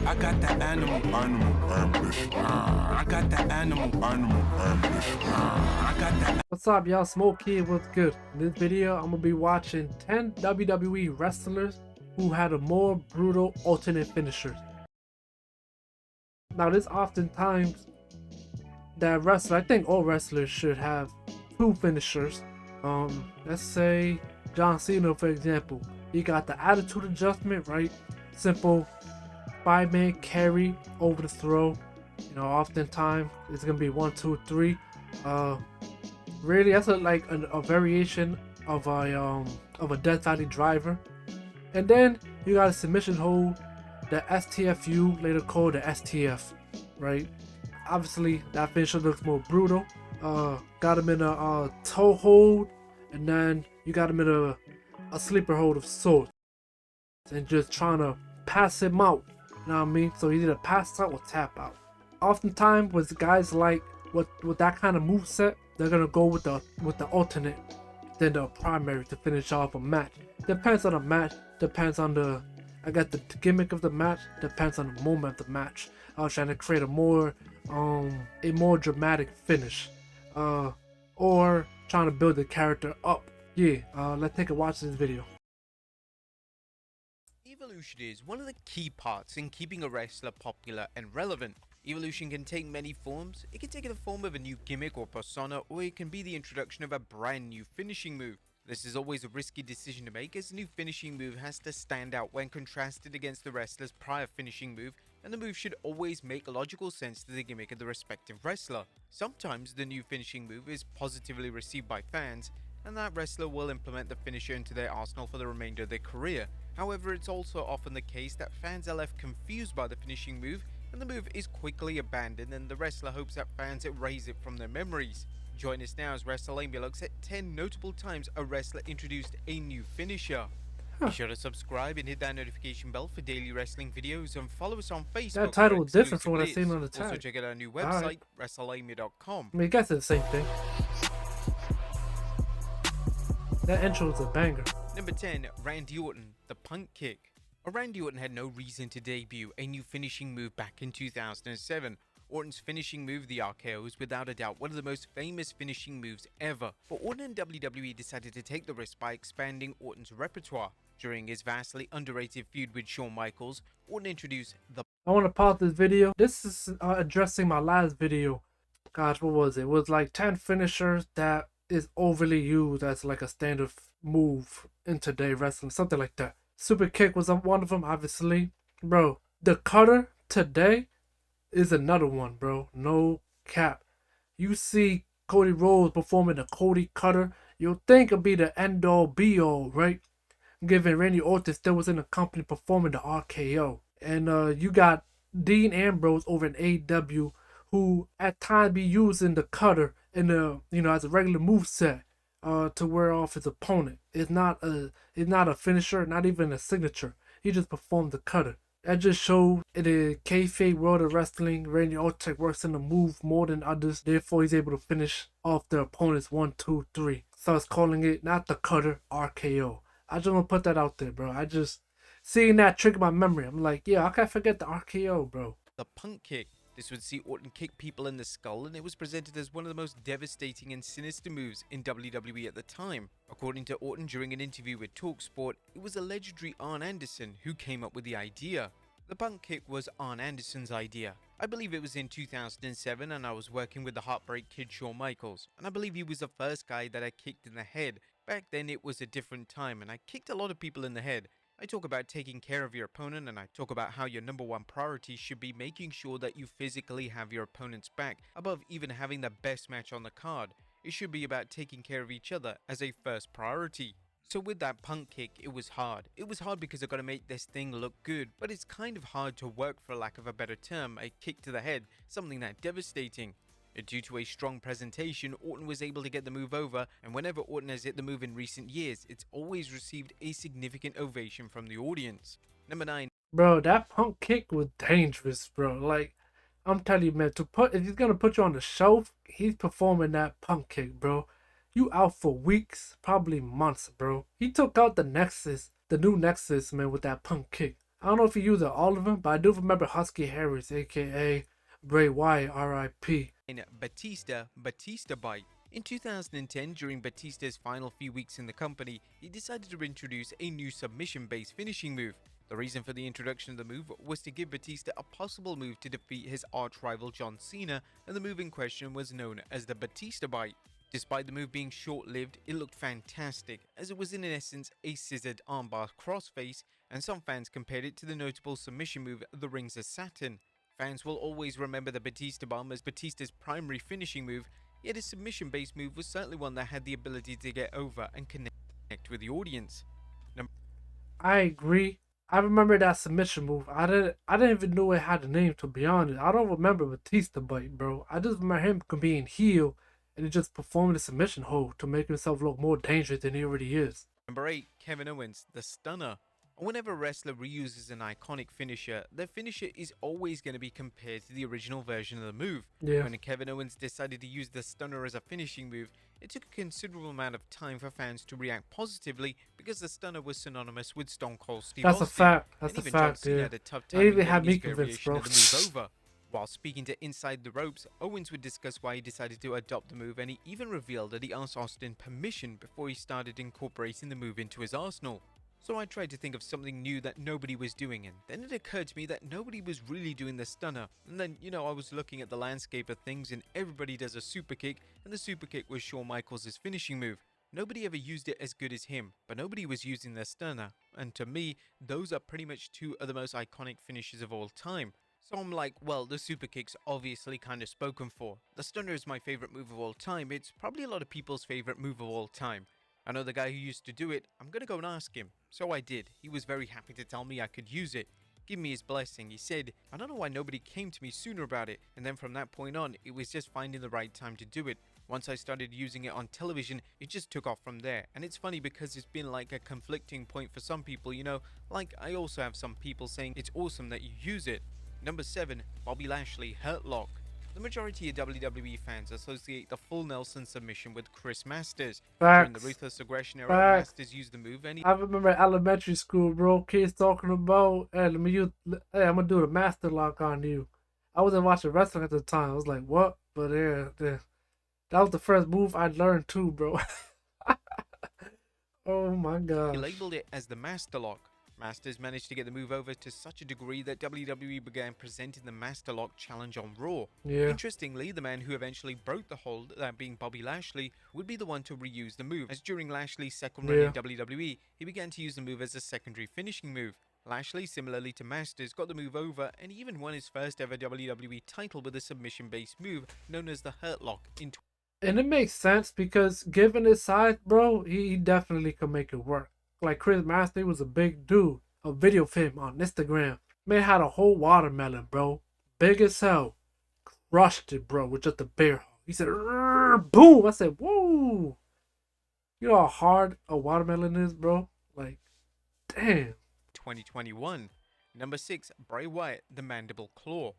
I got that animal ambition. I got that animal ambition. I got that. What's up, y'all? Smoak here. What's good? In this video, I'm gonna be watching 10 WWE wrestlers who had a more brutal alternate finishers. Now, there's oftentimes that wrestler, I think all wrestlers should have two finishers. Let's say John Cena, for example. He got the attitude adjustment, right? Simple 5-man carry over the throw. You know, oftentimes it's gonna be 1, 2, 3. Really, that's a variation of a Death Valley driver. And then you got a submission hold, the STFU, later called the STF, right? Obviously, that finisher looks more brutal. Got him in a toe hold, and then you got him in a sleeper hold of sorts, and just trying to pass him out. You know what I mean? So he's either pass out or tap out. Oftentimes, with guys like with that kind of moveset, they're gonna go with the alternate than the primary to finish off a match. Depends on the match. Depends on the gimmick of the match. Depends on the moment of the match. I was trying to create a more dramatic finish, or trying to build the character up. Yeah. Let's take a watch this video. Evolution is one of the key parts in keeping a wrestler popular and relevant. Evolution can take many forms. It can take the form of a new gimmick or persona, or it can be the introduction of a brand new finishing move. This is always a risky decision to make, as a new finishing move has to stand out when contrasted against the wrestler's prior finishing move, and the move should always make logical sense to the gimmick of the respective wrestler. Sometimes the new finishing move is positively received by fans, and that wrestler will implement the finisher into their arsenal for the remainder of their career. However, it's also often the case that fans are left confused by the finishing move, and the move is quickly abandoned, and the wrestler hopes that fans erase it from their memories. Join us now as WrestleMania looks at 10 notable times a wrestler introduced a new finisher. Be sure to subscribe and hit that notification bell for daily wrestling videos, and follow us on Facebook. That title was different from what I've exclusive seen on the lists. tag. Also check out our new website, WrestleMania.com. I mean, I guess it's the same thing. That intro was a banger. Number 10, Randy Orton, the punt kick. Randy Orton had no reason to debut a new finishing move back in 2007. Orton's finishing move, the RKO, is without a doubt one of the most famous finishing moves ever. But Orton and WWE decided to take the risk by expanding Orton's repertoire. During his vastly underrated feud with Shawn Michaels, Orton introduced the... I want to pause this video. This is addressing my last video. Gosh, what was it? It was like 10 finishers that is overly used as like a standard move in today's wrestling, something like that. Super kick was one of them, obviously. Bro, the cutter today is another one, bro. No cap. You see Cody Rhodes performing the Cody cutter, you'll think it'll be the end all be all, right? Given Randy Orton still was in the company performing the RKO. And you got Dean Ambrose over in AEW, who at times be using the cutter in the, you know, as a regular moveset to wear off his opponent. It's not a finisher, not even a signature. He just performed the cutter. That just shows in the kayfabe world of wrestling, Randy Orton works in the move more than others. Therefore, he's able to finish off the opponent's 1, 2, 3. Starts calling it not the cutter, RKO. I just want to put that out there, bro. I just seeing that trigger my memory. I'm like, yeah, I can't forget the RKO, bro. The punt kick. This would see Orton kick people in the skull, and it was presented as one of the most devastating and sinister moves in WWE at the time. According to Orton during an interview with TalkSport, it was a legendary Arn Anderson who came up with the idea. The punt kick was Arn Anderson's idea. I believe it was in 2007, and I was working with the Heartbreak Kid Shawn Michaels, and I believe he was the first guy that I kicked in the head. Back then it was a different time, and I kicked a lot of people in the head. I talk about taking care of your opponent, and I talk about how your number one priority should be making sure that you physically have your opponent's back above even having the best match on the card. It should be about taking care of each other as a first priority. So with that punt kick, it was hard. It was hard because I got to make this thing look good, but it's kind of hard to work, for lack of a better term, a kick to the head, something that devastating. Due to a strong presentation, Orton was able to get the move over, and whenever Orton has hit the move in recent years, it's always received a significant ovation from the audience. Number 9. Bro, that punt kick was dangerous, bro. Like, I'm telling you, man, if he's gonna put you on the shelf, he's performing that punt kick, bro. You out for weeks, probably months, bro. He took out the Nexus, the new Nexus, man, with that punt kick. I don't know if he used all of them, but I do remember Husky Harris, aka Bray Wyatt, R.I.P. In Batista Bite. In 2010, during Batista's final few weeks in the company, he decided to introduce a new submission-based finishing move. The reason for the introduction of the move was to give Batista a possible move to defeat his arch-rival John Cena, and the move in question was known as the Batista Bite. Despite the move being short-lived, it looked fantastic, as it was in essence a scissored armbar crossface, and some fans compared it to the notable submission move The Rings of Saturn. Fans will always remember the Batista Bomb as Batista's primary finishing move, yet his submission-based move was certainly one that had the ability to get over and connect with the audience. I agree. I remember that submission move. I didn't even know it had a name, to be honest. I don't remember Batista Bite, bro. I just remember him being heel and just performing the submission hold to make himself look more dangerous than he already is. Number 8, Kevin Owens, the Stunner. Whenever a wrestler reuses an iconic finisher, their finisher is always going to be compared to the original version of the move. Yeah. When Kevin Owens decided to use the Stunner as a finishing move, it took a considerable amount of time for fans to react positively because the Stunner was synonymous with Stone Cold Steve That's Austin. a fact. That's and a even John fact, Cena yeah. had a tough It time even getting had me his convinced, variation bro. of the move over. While speaking to Inside the Ropes, Owens would discuss why he decided to adopt the move, and he even revealed that he asked Austin permission before he started incorporating the move into his arsenal. So I tried to think of something new that nobody was doing, and then it occurred to me that nobody was really doing the Stunner. And then, I was looking at the landscape of things, and everybody does a super kick, and the super kick was Shawn Michaels' finishing move. Nobody ever used it as good as him, but nobody was using the Stunner. And to me, those are pretty much two of the most iconic finishes of all time. So I'm like, well, the super kick's obviously kind of spoken for. The Stunner is my favorite move of all time. It's probably a lot of people's favorite move of all time. I know the guy who used to do it. I'm gonna go and ask him. So I did. He was very happy to tell me I could use it. Give me his blessing. He said, I don't know why nobody came to me sooner about it. And then from that point on, it was just finding the right time to do it. Once I started using it on television, it just took off from there. And it's funny because it's been like a conflicting point for some people, like I also have some people saying it's awesome that you use it. Number 7, Bobby Lashley, Hurlock. The majority of WWE fans associate the full Nelson submission with Chris Masters. Facts. During the Ruthless Aggression era, Facts. Masters used the move and I remember elementary school, bro. Kids talking about, hey, I'm gonna do the master lock on you. I wasn't watching wrestling at the time. I was like, what? But yeah, that was the first move I learned too, bro. Oh my god. he labeled it as the Master Lock. Masters managed to get the move over to such a degree that WWE began presenting the Master Lock challenge on Raw. Yeah. Interestingly, the man who eventually broke the hold, that being Bobby Lashley, would be the one to reuse the move, as during Lashley's second run in WWE, he began to use the move as a secondary finishing move. Lashley, similarly to Masters, got the move over and even won his first ever WWE title with a submission-based move known as the Hurlock in And it makes sense because given his size, bro, he definitely could make it work. Like Chris Masters was a big dude. A video of him on Instagram. Man had a whole watermelon, bro. Big as hell. Crushed it, bro, with just a bear hug. He said, boom. I said, whoa. You know how hard a watermelon is, bro? Like, damn. 2021. Number 6, Bray Wyatt, the Mandible Claw.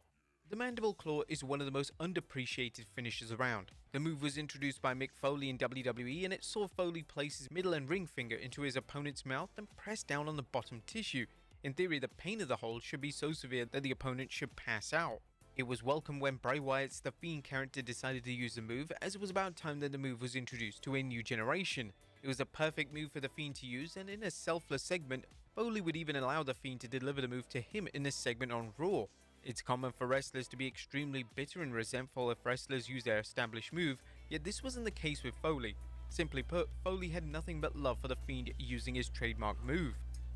The Mandible Claw is one of the most underappreciated finishers around. The move was introduced by Mick Foley in WWE, and it saw Foley place his middle and ring finger into his opponent's mouth and press down on the bottom tissue. In theory, the pain of the hold should be so severe that the opponent should pass out. It was welcome when Bray Wyatt's The Fiend character decided to use the move, as it was about time that the move was introduced to a new generation. It was a perfect move for The Fiend to use, and in a selfless segment, Foley would even allow The Fiend to deliver the move to him in a segment on Raw. It's common for wrestlers to be extremely bitter and resentful if wrestlers use their established move, yet this wasn't the case with Foley. Simply put, Foley had nothing but love for The Fiend using his trademark move.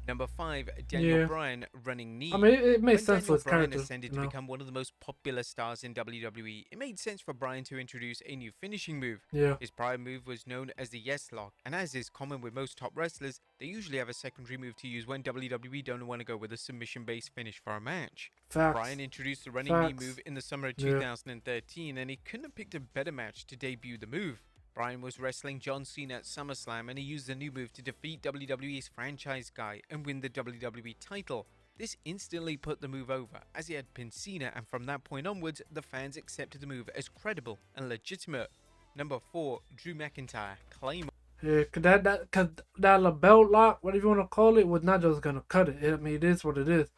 Number 5, Daniel Bryan, running knee. I mean, it made sense for his Bryan character. ascended to become one of the most popular stars in WWE, it made sense for Bryan to introduce a new finishing move. Yeah. His prior move was known as the Yes Lock, and as is common with most top wrestlers, they usually have a secondary move to use when WWE don't want to go with a submission-based finish for a match. Facts. Bryan introduced the running knee move in the summer of 2013, and he couldn't have picked a better match to debut the move. Bryan was wrestling John Cena at SummerSlam, and he used the new move to defeat WWE's franchise guy and win the WWE title. This instantly put the move over, as he had pinned Cena, and from that point onwards, the fans accepted the move as credible and legitimate. Number 4, Drew McIntyre, Claymore. Yeah, cause that belt lock, whatever you want to call it, was not just gonna cut it. I mean, it is what it is.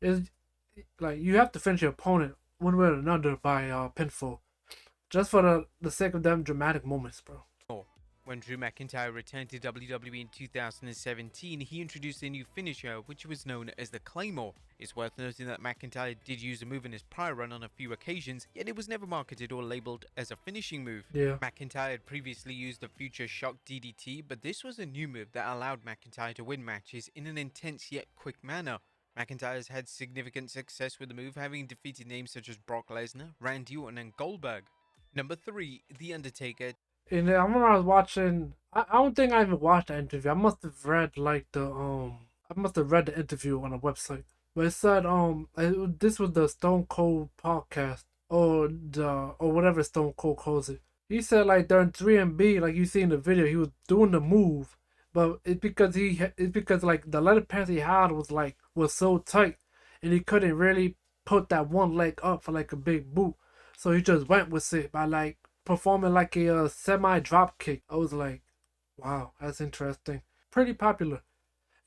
is like you have to finish your opponent one way or another by pinfall, just for the sake of them dramatic moments, bro. When Drew McIntyre returned to WWE in 2017, he introduced a new finisher, which was known as the Claymore. It's worth noting that McIntyre did use the move in his prior run on a few occasions, yet it was never marketed or labeled as a finishing move. Yeah. McIntyre had previously used the Future Shock DDT, but this was a new move that allowed McIntyre to win matches in an intense yet quick manner. McIntyre has had significant success with the move, having defeated names such as Brock Lesnar, Randy Orton, and Goldberg. Number 3, The Undertaker. And I remember I was watching. I don't think I even watched the interview. I must have read like I must have read the interview on a website. But it said this was the Stone Cold podcast or whatever Stone Cold calls it. He said like during 3MB, like you see in the video, he was doing the move, but it's because like the leather pants he had was so tight, and he couldn't really put that one leg up for like a big boot, so he just went with it by like performing like a semi drop kick. I was like, wow, that's interesting. Pretty popular.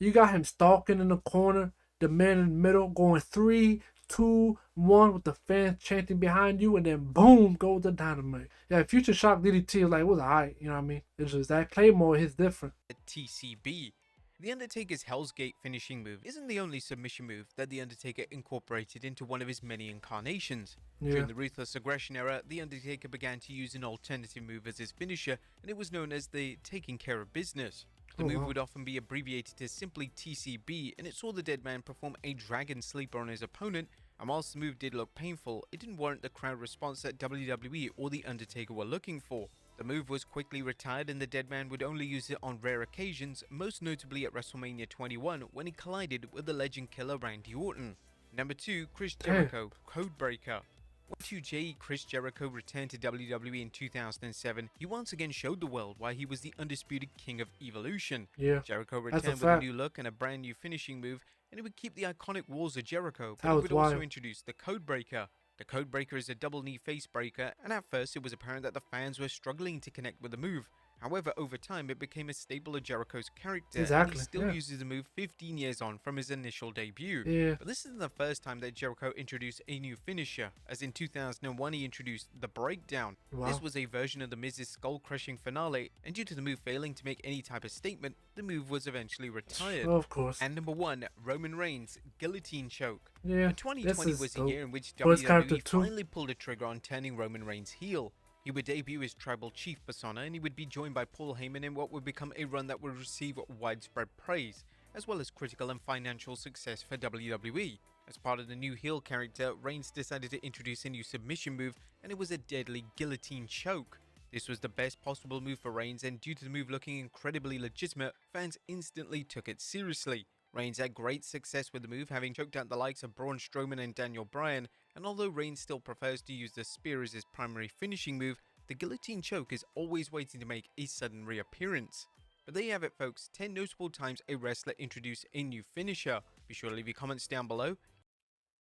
You got him stalking in the corner, the man in the middle going 3, 2, 1 with the fans chanting behind you, and then boom goes the dynamite. Yeah, Future Shock DDT like was alright, you know what I mean? It's just that Claymore is different. TCB. The Undertaker's Hell's Gate finishing move isn't the only submission move that The Undertaker incorporated into one of his many incarnations. Yeah. During the Ruthless Aggression era, The Undertaker began to use an alternative move as his finisher, and it was known as the Taking Care of Business. The move would often be abbreviated to simply TCB, and it saw the dead man perform a Dragon Sleeper on his opponent, and whilst the move did look painful, it didn't warrant the crowd response that WWE or The Undertaker were looking for. The move was quickly retired, and the dead man would only use it on rare occasions, most notably at WrestleMania 21 when he collided with the legend killer Randy Orton. Number 2, Chris Jericho, Codebreaker. When 2J Chris Jericho returned to WWE in 2007, he once again showed the world why he was the undisputed king of evolution. Yeah, Jericho returned with a new look and a brand new finishing move, and he would keep the iconic walls of Jericho, but he would also introduce the Codebreaker. The Codebreaker is a double knee face breaker, and at first it was apparent that the fans were struggling to connect with the move. However, over time it became a staple of Jericho's character, and he still uses the move 15 years on from his initial debut. Yeah. But this isn't the first time that Jericho introduced a new finisher, as in 2001 he introduced the Breakdown. Wow. This was a version of the Miz's skull-crushing finale, and due to the move failing to make any type of statement, the move was eventually retired. Of course. And number 1, Roman Reigns, Guillotine Choke. Yeah, 2020 was a year in which WWE finally pulled the trigger on turning Roman Reigns heel. He would debut his tribal chief persona, and he would be joined by Paul Heyman in what would become a run that would receive widespread praise, as well as critical and financial success for WWE. As part of the new heel character, Reigns decided to introduce a new submission move, and it was a deadly guillotine choke. This was the best possible move for Reigns, and due to the move looking incredibly legitimate, fans instantly took it seriously. Reigns had great success with the move, having choked out the likes of Braun Strowman and Daniel Bryan, and although Reigns still prefers to use the spear as his primary finishing move, the guillotine choke is always waiting to make a sudden reappearance. But there you have it, folks, 10 notable times a wrestler introduced a new finisher. Be sure to leave your comments down below.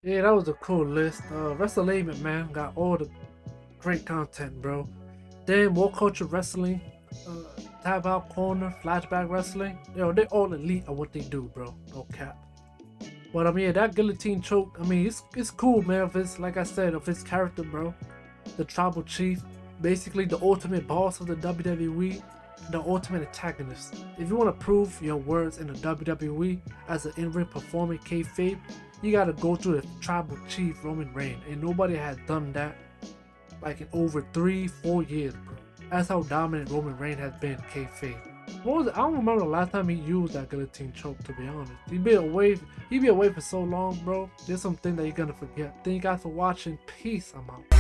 Yeah, that was a cool list. WrestleMania, man, got all the great content, bro. Then War Culture Wrestling, Tap Out Corner, Flashback Wrestling. Yo, they're all elite at what they do, bro. No cap. But I mean, that guillotine choke, I mean, it's cool, man. If it's, like I said, of his character, bro. The tribal chief, basically the ultimate boss of the WWE, the ultimate antagonist. If you want to prove your words in the WWE as an in-ring performing kayfabe, you gotta go through the tribal chief Roman Reigns, and nobody has done that like in over 3-4 years, bro. That's how dominant Roman Reigns has been kayfabe. What was it? I don't remember the last time he used that guillotine choke, to be honest. He'd be away for so long, bro. There's some things that you're gonna forget. Thank you guys for watching. Peace. I'm out.